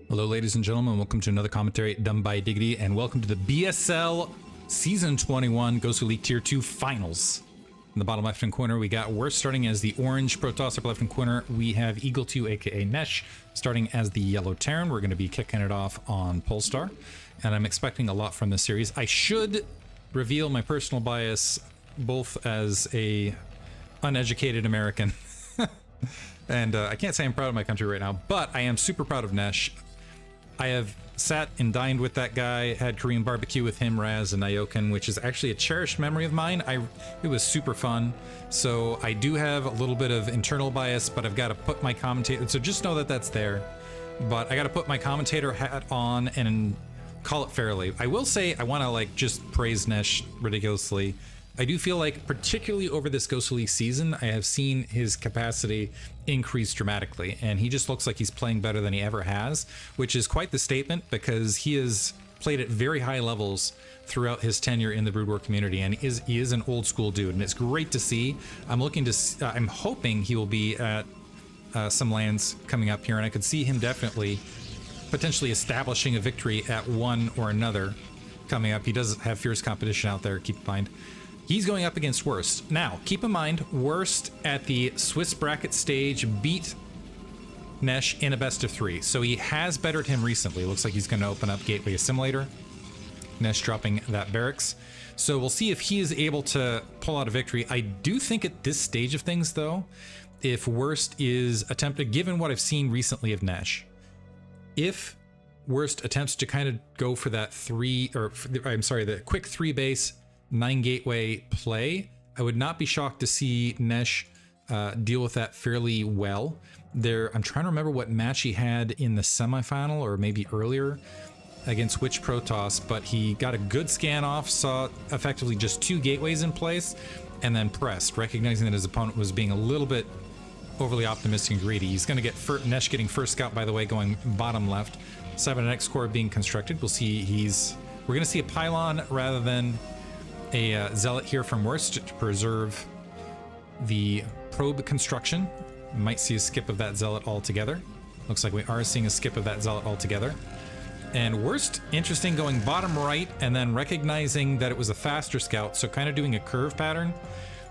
Hello, ladies and gentlemen. Welcome to another commentary done by Diggity, and welcome to the BSL Season 21 Gosuleague Tier 2 Finals. In the bottom left-hand corner, we got Worst starting as the orange Protoss. Upper left-hand corner, we have Eagle 2, aka Nesh, starting as the yellow Terran. We're going to be kicking it off on Polestar, and I'm expecting a lot from this series. I should reveal my personal bias, both as a uneducated American, and I can't say I'm proud of my country right now, but I am super proud of Nesh. I have sat and dined with that guy, had Korean barbecue with him, Raz, and Nyokin, which is actually a cherished memory of mine. It was super fun. So I do have a little bit of internal bias, but I've got to put my commentator, so just know that that's there. But I got to put my commentator hat on and call it fairly. I will say I want to like just praise Nesh ridiculously. I do feel like, particularly over this Gosuleague season, I have seen his capacity increase dramatically, and he just looks like he's playing better than he ever has, which is quite the statement because he has played at very high levels throughout his tenure in the Brood War community, and he is an old school dude, and it's great to see. I'm hoping he will be at some lands coming up here, and I could see him definitely potentially establishing a victory at one or another coming up. He does have fierce competition out there, keep in mind. He's going up against Worst. Now, keep in mind, Worst at the Swiss bracket stage beat Nesh in a best of 3. So he has bettered him recently. Looks like he's going to open up Gateway Assimilator. Nesh dropping that barracks. So we'll see if he is able to pull out a victory. I do think at this stage of things, though, if Worst is attempted, given what I've seen recently of Nesh, if Worst attempts to kind of go for that the quick 3 base, 9 gateway play, I would not be shocked to see Nesh deal with that fairly well. I'm trying to remember what match he had in the semifinal or maybe earlier against which Protoss, but he got a good scan off, saw effectively just 2 gateways in place, and then pressed, recognizing that his opponent was being a little bit overly optimistic and greedy. He's going to get Nesh getting first scout, by the way, going bottom left. 7X core being constructed. We'll see we're going to see a pylon rather than a zealot here from Worst to preserve the probe construction. Might see a skip of that zealot altogether. Looks like we are seeing a skip of that zealot altogether. And Worst, interesting, going bottom right and then recognizing that it was a faster scout, so kind of doing a curve pattern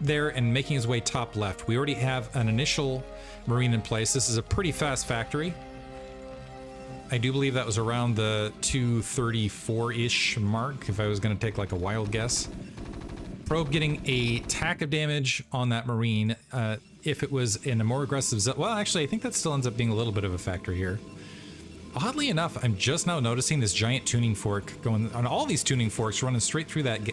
there and making his way top left. We already have an initial marine in place. This is a pretty fast factory. I do believe that was around the 234-ish mark, if I was going to take like a wild guess. Probe getting a tack of damage on that marine. If it was in a more aggressive zone, well, actually, I think that still ends up being a little bit of a factor here. Oddly enough, I'm just now noticing this giant tuning fork going on, all these tuning forks running straight through that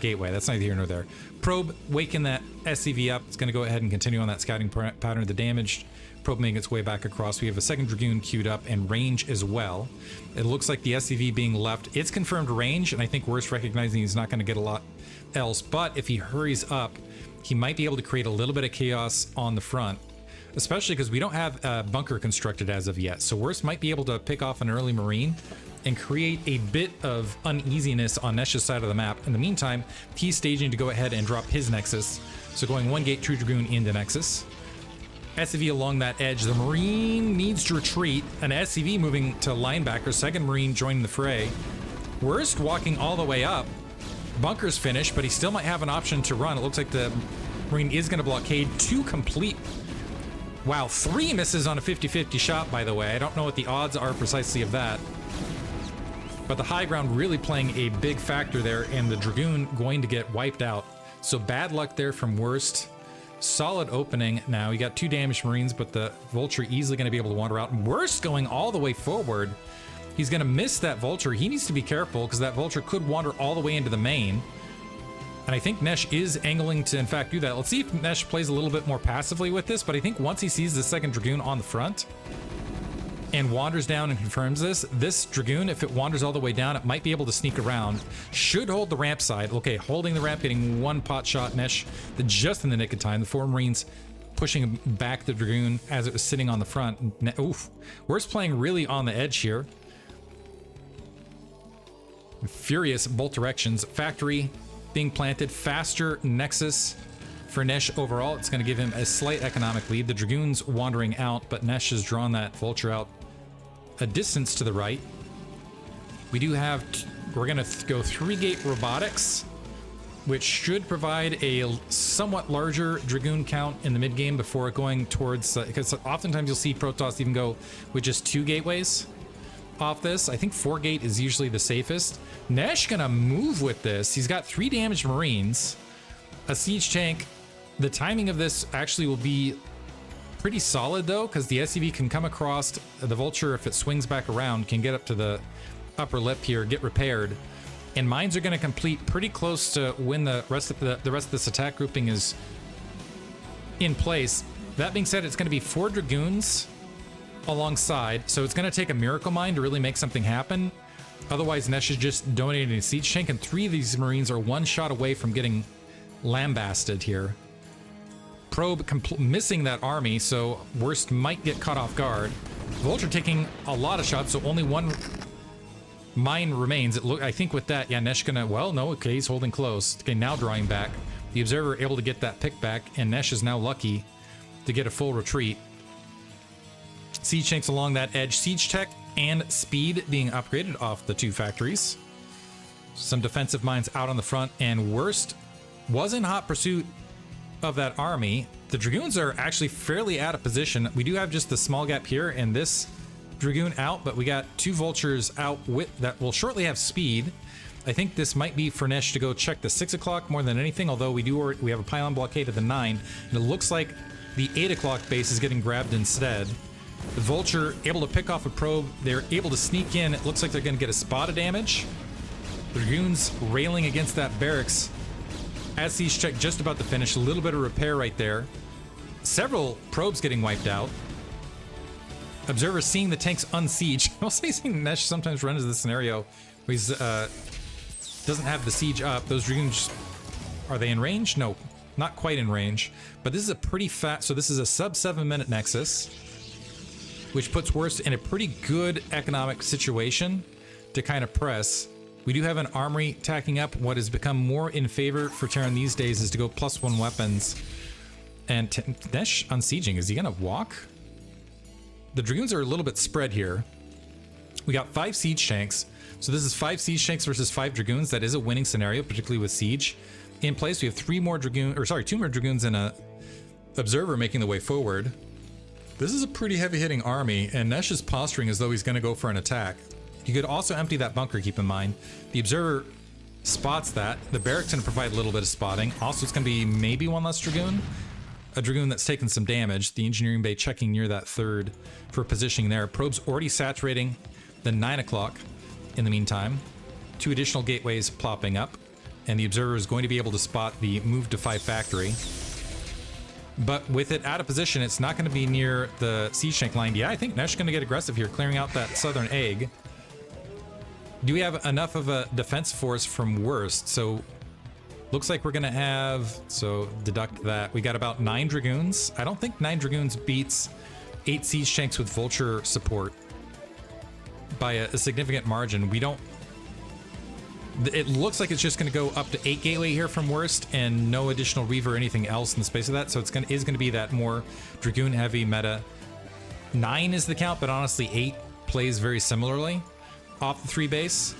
gateway. That's neither here nor there. Probe waking that SCV up. It's going to go ahead and continue on that scouting pattern. The damaged probe making its way back across. We have a second Dragoon queued up and range as well. It looks like the SCV being left. It's confirmed range, and I think Worst recognizing he's not going to get a lot else, but if he hurries up, he might be able to create a little bit of chaos on the front, especially because we don't have a bunker constructed as of yet. So Worst might be able to pick off an early marine and create a bit of uneasiness on Nesh's side of the map. In the meantime, he's staging to go ahead and drop his Nexus. So going 1 gate, 2 Dragoon into Nexus. SCV along that edge. The Marine needs to retreat. An SCV moving to linebacker. Second Marine joining the fray. Worst walking all the way up. Bunker's finished, but he still might have an option to run. It looks like the Marine is going to blockade 2 complete. Wow, 3 misses on a 50-50 shot, by the way. I don't know what the odds are precisely of that. But the high ground really playing a big factor there, and the Dragoon going to get wiped out. So bad luck there from Worst. Solid opening now. You got 2 damaged Marines, but the Vulture easily going to be able to wander out. And Worst going all the way forward. He's going to miss that Vulture. He needs to be careful because that Vulture could wander all the way into the main. And I think Nesh is angling to, in fact, do that. Let's see if Nesh plays a little bit more passively with this, but I think once he sees the second Dragoon on the front and wanders down and confirms this Dragoon, if it wanders all the way down, it might be able to sneak around. Should hold the ramp side. Okay, holding the ramp, getting 1 pot shot. Nesh, just in the nick of time. The 4 Marines pushing back the Dragoon as it was sitting on the front. Oof. Worst playing really on the edge here. Furious bolt directions. Factory being planted. Faster Nexus for Nesh overall. It's going to give him a slight economic lead. The Dragoon's wandering out, but Nesh has drawn that Vulture out a distance to the right. We do have, we're gonna go 3-gate robotics, which should provide a somewhat larger Dragoon count in the mid game before going towards, because oftentimes you'll see Protoss even go with just 2 gateways off this. I think 4-gate is usually the safest. Nesh gonna move with this. He's got 3 damaged Marines, a siege tank. The timing of this actually will be pretty solid though, because the SCV can come across the Vulture. If it swings back around, can get up to the upper lip here, get repaired, and mines are going to complete pretty close to when the rest of this attack grouping is in place. That being said, it's going to be 4 Dragoons alongside, so it's going to take a miracle mine to really make something happen. Otherwise, Nesh is just donating a siege tank, and 3 of these Marines are 1 shot away from getting lambasted here. Probe missing that army, so Worst might get caught off guard. Vulture taking a lot of shots, so only 1 mine remains. I think with that, yeah, Nesh gonna, well, no, okay, he's holding close. Okay, now drawing back. The Observer able to get that pick back, and Nesh is now lucky to get a full retreat. Siege tanks along that edge. Siege tech and speed being upgraded off the 2 factories. Some defensive mines out on the front, and Worst was in hot pursuit of that army. The Dragoons are actually fairly out of position. We do have just the small gap here, and this Dragoon out, but we got 2 Vultures out with that will shortly have speed. I think this might be for Nesh to go check the 6 o'clock more than anything, although we have a pylon blockade at the 9, and it looks like the 8 o'clock base is getting grabbed instead. The Vulture able to pick off a probe. They're able to sneak in. It looks like they're going to get a spot of damage. The Dragoons railing against that barracks. As siege check just about to finish, a little bit of repair right there. Several probes getting wiped out. Observer seeing the tanks unsiege. I'll say Nesh sometimes runs this scenario where he doesn't have the siege up. Those Dragoons, are they in range? No, not quite in range. But this is a pretty fast, so this is a sub 7-minute Nexus, which puts Worst in a pretty good economic situation to kind of press. We do have an armory tacking up. What has become more in favor for Terran these days is to go +1 weapons. And Nesh unsieging, is he gonna walk? The Dragoons are a little bit spread here. We got 5 siege tanks. So this is 5 siege tanks versus 5 Dragoons. That is a winning scenario, particularly with siege in place. We have 2 more Dragoons and a Observer making the way forward. This is a pretty heavy-hitting army, and Nesh is posturing as though he's going to go for an attack. You could also empty that bunker, keep in mind. The Observer spots that. The barracks going to provide a little bit of spotting. Also, it's going to be maybe 1 less Dragoon. A Dragoon that's taken some damage. The engineering bay checking near that 3rd for positioning there. Probes already saturating the 9 o'clock in the meantime. 2 additional gateways plopping up, and the Observer is going to be able to spot the move to 5 factory. But with it out of position, it's not going to be near the siege tank line. Yeah, I think Nesh is going to get aggressive here, clearing out that southern egg. Do we have enough of a defense force from Worst? So looks like we're going to have, so deduct that. We got about 9 Dragoons. I don't think 9 Dragoons beats 8 siege tanks with Vulture support by a significant margin. We don't, it looks like it's just going to go up to 8 gateway here from Worst, and no additional Reaver or anything else in the space of that. So it's going to be that more Dragoon heavy meta. 9 is the count, but honestly 8 plays very similarly off the 3 base.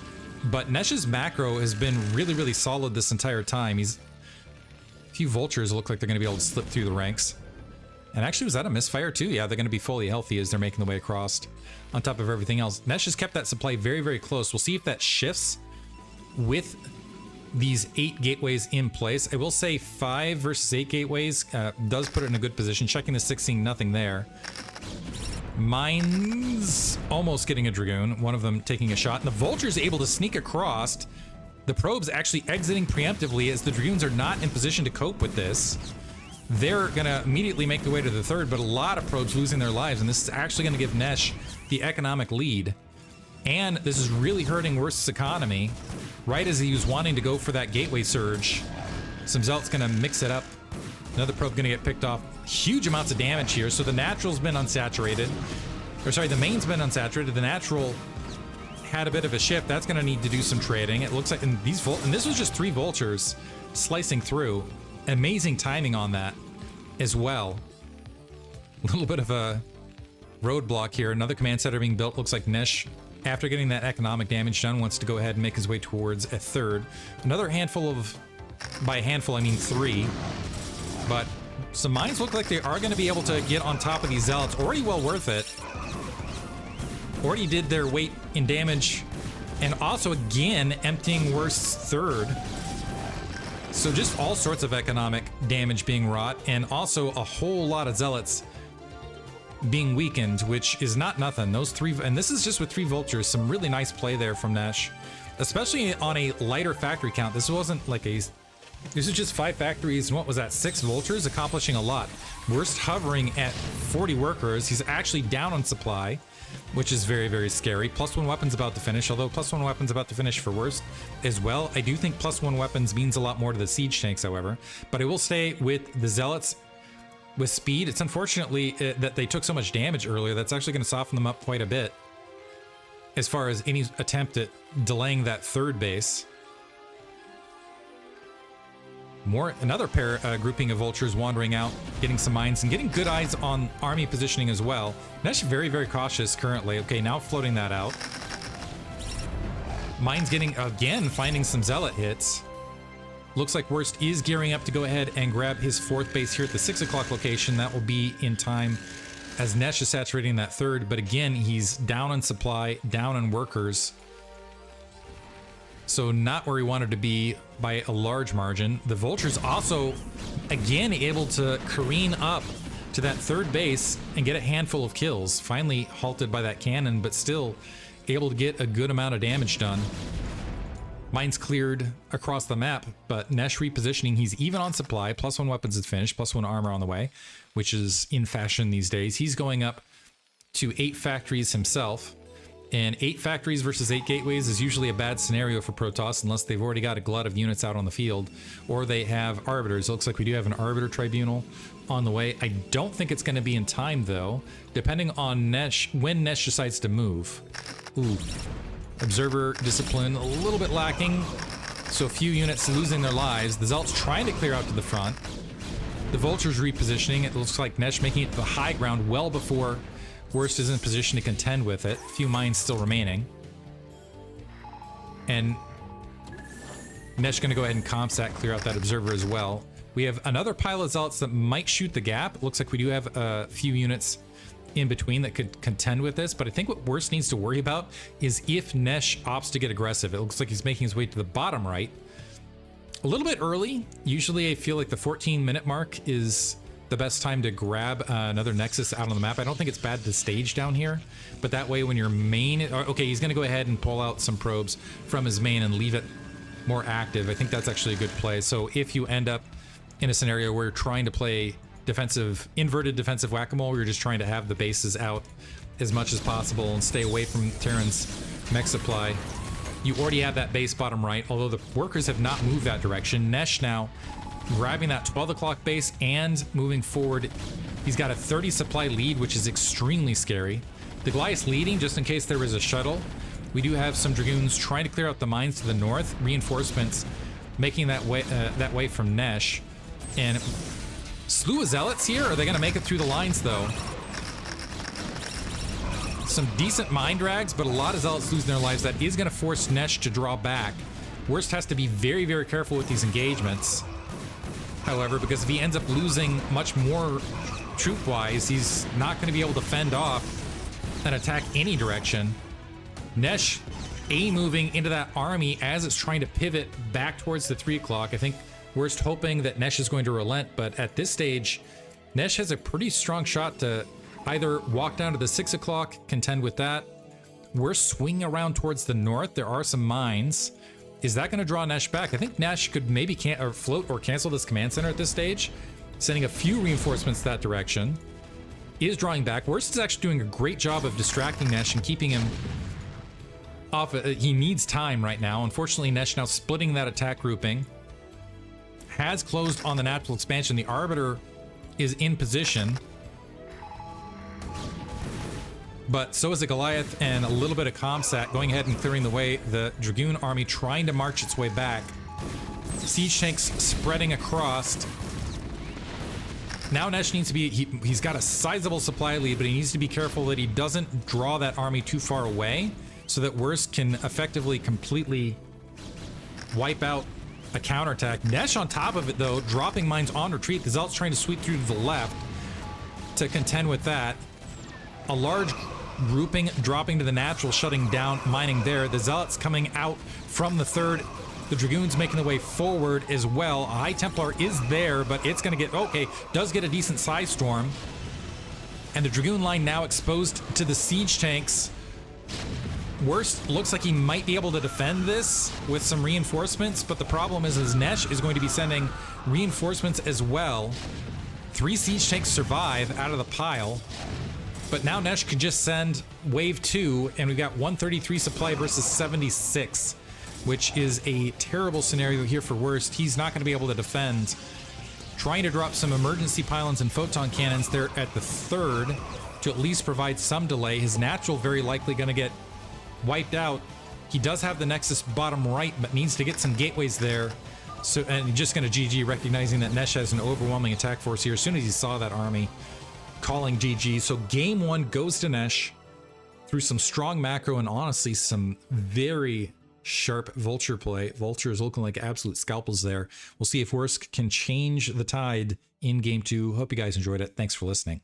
But Nesh's macro has been really, really solid this entire time. A few Vultures look like they're going to be able to slip through the ranks. And actually, was that a misfire too? Yeah, they're going to be fully healthy as they're making the way across on top of everything else. Nesh has kept that supply very, very close. We'll see if that shifts with these 8 gateways in place. I will say 5 versus 8 gateways does put it in a good position. Checking the 6, seeing nothing there. Mines almost getting a Dragoon, one of them taking a shot, and the Vulture's able to sneak across. The Probe's actually exiting preemptively as the Dragoons are not in position to cope with this. They're gonna immediately make their way to the 3rd, but a lot of Probes losing their lives, and this is actually gonna give Nesh the economic lead. And this is really hurting Worst's economy, right as he was wanting to go for that gateway surge. Some Zealot's gonna mix it up. Another probe gonna get picked off. Huge amounts of damage here. So the natural's been unsaturated. Or sorry, the main's been unsaturated. The natural had a bit of a shift. That's gonna need to do some trading. It looks like, and this was just 3 Vultures slicing through. Amazing timing on that as well. A little bit of a roadblock here. Another command center being built. Looks like Nesh, after getting that economic damage done, wants to go ahead and make his way towards a third. Another handful of, by handful I mean 3, but some mines look like they are going to be able to get on top of these zealots. Already well worth it. Already did their weight in damage, and also again emptying Worst's third. So just all sorts of economic damage being wrought, and also a whole lot of zealots being weakened, which is not nothing. Those 3, and this is just with 3 vultures. Some really nice play there from Nesh, especially on a lighter factory count. This wasn't like a, this is just 5 factories, and what was that, 6 vultures, accomplishing a lot. Worst hovering at 40 workers. He's actually down on supply, which is very, very scary. +1 weapons about to finish, although +1 weapons about to finish for Worst as well. I do think +1 weapons means a lot more to the siege tanks, however, but I will stay with the zealots with speed. It's unfortunately that they took so much damage earlier. That's actually going to soften them up quite a bit as far as any attempt at delaying that third base. Another grouping of vultures wandering out, getting some mines and getting good eyes on army positioning as well. Nesh very, very cautious currently. Okay, now floating that out. Mines getting, again, finding some zealot hits. Looks like Worst is gearing up to go ahead and grab his 4th base here at the 6 o'clock location. That will be in time as Nesh is saturating that third, but again, he's down on supply, down on workers. So not where he wanted to be by a large margin. The vultures also, again, able to careen up to that third base and get a handful of kills. Finally halted by that cannon, but still able to get a good amount of damage done. Mines cleared across the map, but Nesh repositioning. He's even on supply. +1 weapons is finished, +1 armor on the way, which is in fashion these days. He's going up to 8 factories himself. And 8 factories versus 8 gateways is usually a bad scenario for Protoss unless they've already got a glut of units out on the field, or they have arbiters. It looks like we do have an arbiter tribunal on the way. I don't think it's going to be in time, though, depending on Nesh, when Nesh decides to move. Ooh. Observer discipline a little bit lacking, so a few units losing their lives. The Zealots trying to clear out to the front. The Vultures repositioning. It looks like Nesh making it to the high ground well before Worst is in position to contend with it. A few mines still remaining. And Nesh going to go ahead and ComSat clear out that Observer as well. We have another pile of Zealots that might shoot the gap. It looks like we do have a few units in between that could contend with this, but I think what Worst needs to worry about is if Nesh opts to get aggressive. It looks like he's making his way to the bottom right. A little bit early. Usually I feel like the 14-minute mark is the best time to grab another Nexus out on the map. I don't think it's bad to stage down here, but that way when your main... Okay, he's going to go ahead and pull out some probes from his main and leave it more active. I think that's actually a good play. So if you end up in a scenario where you're trying to play inverted defensive whack-a-mole, you're just trying to have the bases out as much as possible and stay away from Terran's mech supply. You already have that base bottom right, although the workers have not moved that direction. Nesh now grabbing that 12 o'clock base and moving forward. He's got a 30 supply lead, which is extremely scary. The Goliath's leading just in case there is a shuttle. We do have some Dragoons trying to clear out the mines to the north. Reinforcements making that way from Nesh. And slew of Zealots here? Are they going to make it through the lines, though? Some decent mine drags, but a lot of Zealots losing their lives. That is going to force Nesh to draw back. Worst has to be very, very careful with these engagements. However, because if he ends up losing much more troop-wise, he's not going to be able to fend off an attack any direction. Nesh moving into that army as it's trying to pivot back towards the 3 o'clock. I think Worst hoping that Nesh is going to relent, but at this stage, Nesh has a pretty strong shot to either walk down to the 6 o'clock, contend with that. Worst swing around towards the north. There are some mines. Is that going to draw Nesh back? I think Nesh could maybe float or cancel this command center at this stage, sending a few reinforcements that direction. Is drawing back. Worst is actually doing a great job of distracting Nesh and keeping him off. He needs time right now. Unfortunately, Nesh now splitting that attack grouping. Has closed on the natural expansion. The Arbiter is in position, but so is the Goliath and a little bit of ComSat going ahead and clearing the way. The Dragoon army trying to march its way back. Siege tanks spreading across. Now Nesh needs to be, he's got a sizable supply lead, but he needs to be careful that he doesn't draw that army too far away so that Worst can effectively completely wipe out a counterattack. Nesh on top of it though, dropping mines on retreat. The Zealot's trying to sweep through to the left to contend with that. A large grouping dropping to the natural, shutting down mining there. The Zealots coming out from the third. The Dragoons making the way forward as well. A High Templar is there, but it's going to get, okay, does get a decent size storm. And the Dragoon line now exposed to the siege tanks. Worst looks like he might be able to defend this with some reinforcements, but the problem is Nesh is going to be sending reinforcements as well. 3 siege tanks survive out of the pile, but now Nesh could just send wave 2, and we've got 133 supply versus 76. Which is a terrible scenario here for Worst. He's not going to be able to defend. Trying to drop some emergency pylons and photon cannons there at the third to at least provide some delay. His natural very likely going to get wiped out. He does have the Nexus bottom right, but needs to get some gateways there. So, and just going to GG, recognizing that Nesh has an overwhelming attack force here as soon as he saw that army, calling GG. So game 1 goes to Nesh through some strong macro and honestly some very sharp vulture play. Vulture is looking like absolute scalpels there. We'll see if Worst can change the tide in game 2. Hope you guys enjoyed it. Thanks for listening.